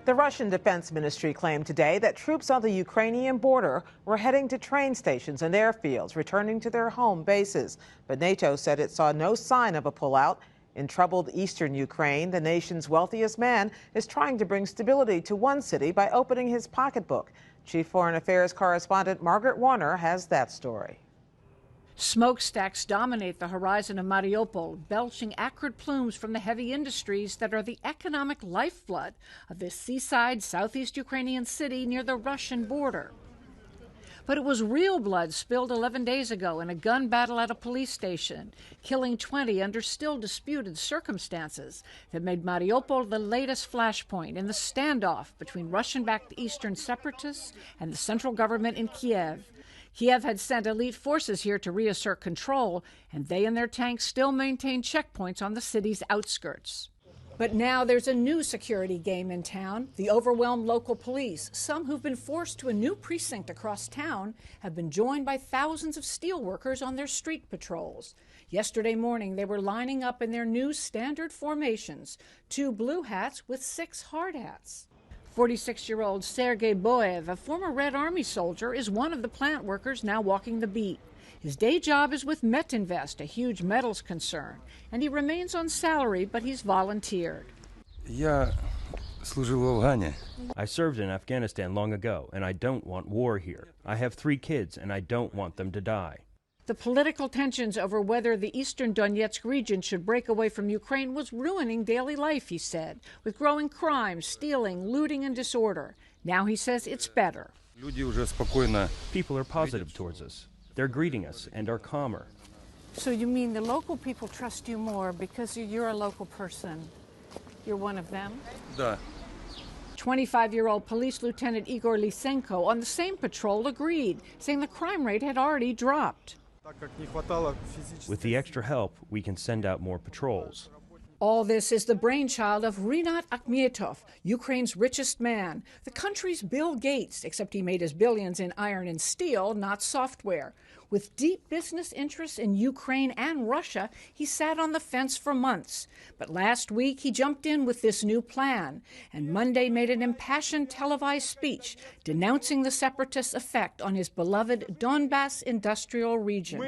The Russian Defense Ministry claimed today that troops on the Ukrainian border were heading to train stations and airfields, returning to their home bases. But NATO said it saw no sign of a pullout. In troubled eastern Ukraine, the nation's wealthiest man is trying to bring stability to one city by opening his pocketbook. Chief Foreign Affairs correspondent Margaret Warner has that story. Smokestacks dominate the horizon of Mariupol, belching acrid plumes from the heavy industries that are the economic lifeblood of this seaside southeast Ukrainian city near the Russian border. But it was real blood spilled 11 days ago in a gun battle at a police station, killing 20 under still disputed circumstances that made Mariupol the latest flashpoint in the standoff between Russian-backed eastern separatists and the central government in Kiev. Kiev had sent elite forces here to reassert control, and they and their tanks still maintain checkpoints on the city's outskirts. But now there's a new security game in town. The overwhelmed local police, some who've been forced to a new precinct across town, have been joined by thousands of steelworkers on their street patrols. Yesterday morning, they were lining up in their new standard formations, 2 blue hats with 6 hard hats. 46-year-old Sergei Boev, a former Red Army soldier, is one of the plant workers now walking the beat. His day job is with Metinvest, a huge metals concern, and he remains on salary, but he's volunteered. I served in Afghanistan long ago, and I don't want war here. I have 3 kids, and I don't want them to die. The political tensions over whether the eastern Donetsk region should break away from Ukraine was ruining daily life, he said, with growing crime, stealing, looting, and disorder. Now he says it's better. People are positive towards us. They're greeting us and are calmer. So you mean the local people trust you more because you're a local person? You're one of them? Da. 25-year-old police lieutenant Igor Lysenko on the same patrol agreed, saying the crime rate had already dropped. With the extra help, we can send out more patrols. All this is the brainchild of Rinat Akhmatov, Ukraine's richest man, the country's Bill Gates, except he made his billions in iron and steel, not software. With deep business interests in Ukraine and Russia, he sat on the fence for months. But last week, he jumped in with this new plan, and Monday made an impassioned televised speech denouncing the separatists' effect on his beloved Donbass industrial region.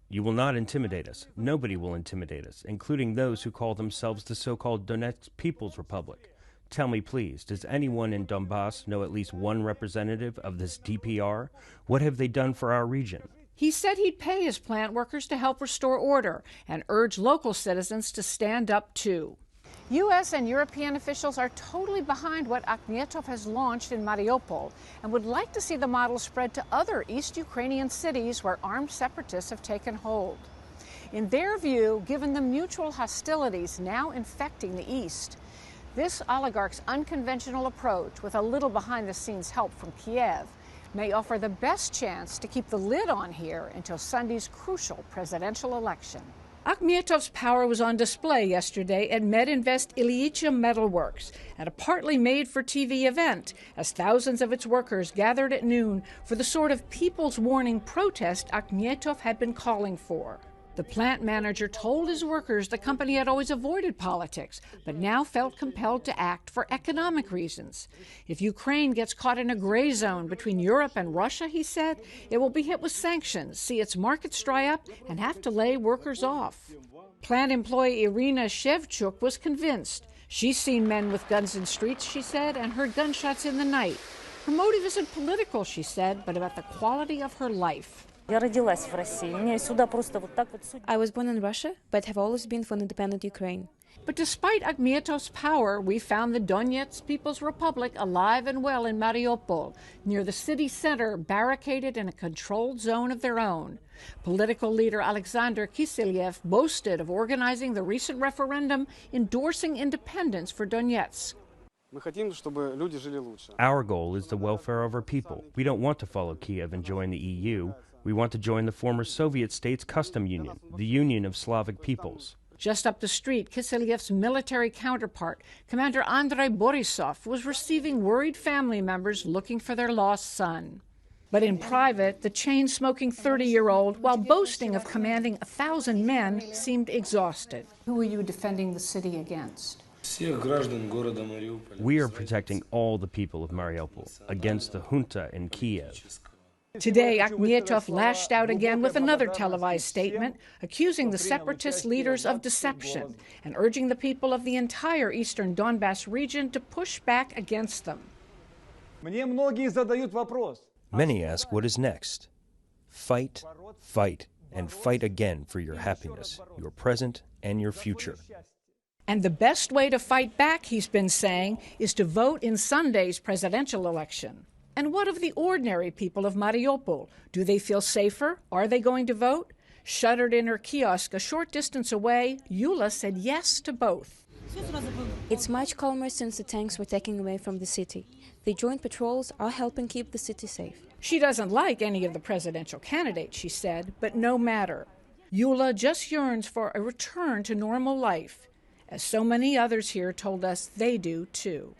You will not intimidate us. Nobody will intimidate us, including those who call themselves the so-called Donetsk People's Republic. Tell me, please, does anyone in Donbass know at least one representative of this DPR? What have they done for our region? He said he'd pay his plant workers to help restore order and urge local citizens to stand up, too. U.S. and European officials are totally behind what Akhmatov has launched in Mariupol and would like to see the model spread to other East Ukrainian cities where armed separatists have taken hold. In their view, given the mutual hostilities now infecting the East, this oligarch's unconventional approach, with a little behind-the-scenes help from Kiev, may offer the best chance to keep the lid on here until Sunday's crucial presidential election. Akhmatov's power was on display yesterday at Metinvest Ilyich Metalworks at a partly made-for-TV event as thousands of its workers gathered at noon for the sort of people's warning protest Akhmatov had been calling for. The plant manager told his workers the company had always avoided politics, but now felt compelled to act for economic reasons. If Ukraine gets caught in a gray zone between Europe and Russia, he said, it will be hit with sanctions, see its markets dry up, and have to lay workers off. Plant employee Irina Shevchuk was convinced. She's seen men with guns in streets, she said, and heard gunshots in the night. Her motive isn't political, she said, but about the quality of her life. I was born in Russia, but have always been for an independent Ukraine. But despite Akhmatov's power, we found the Donetsk People's Republic alive and well in Mariupol, near the city center, barricaded in a controlled zone of their own. Political leader Alexander Kiselyev boasted of organizing the recent referendum endorsing independence for Donetsk. Our goal is the welfare of our people. We don't want to follow Kiev and join the EU. We want to join the former Soviet states' custom union, the Union of Slavic Peoples. Just up the street, Kiselyev's military counterpart, Commander Andrey Borisov, was receiving worried family members looking for their lost son. But in private, the chain-smoking 30-year-old, while boasting of commanding 1,000 men, seemed exhausted. Who were you defending the city against? We are protecting all the people of Mariupol against the junta in Kiev. Today, Akhmatov lashed out again with another televised statement, accusing the separatist leaders of deception and urging the people of the entire eastern Donbass region to push back against them. Many ask what is next. Fight, fight, and fight again for your happiness, your present and your future. And the best way to fight back, he's been saying, is to vote in Sunday's presidential election. And what of the ordinary people of Mariupol? Do they feel safer? Are they going to vote? Shuttered in her kiosk a short distance away, Yulia said yes to both. It's much calmer since the tanks were taken away from the city. The joint patrols are helping keep the city safe. She doesn't like any of the presidential candidates, she said, but no matter. Yulia just yearns for a return to normal life, as so many others here told us they do too.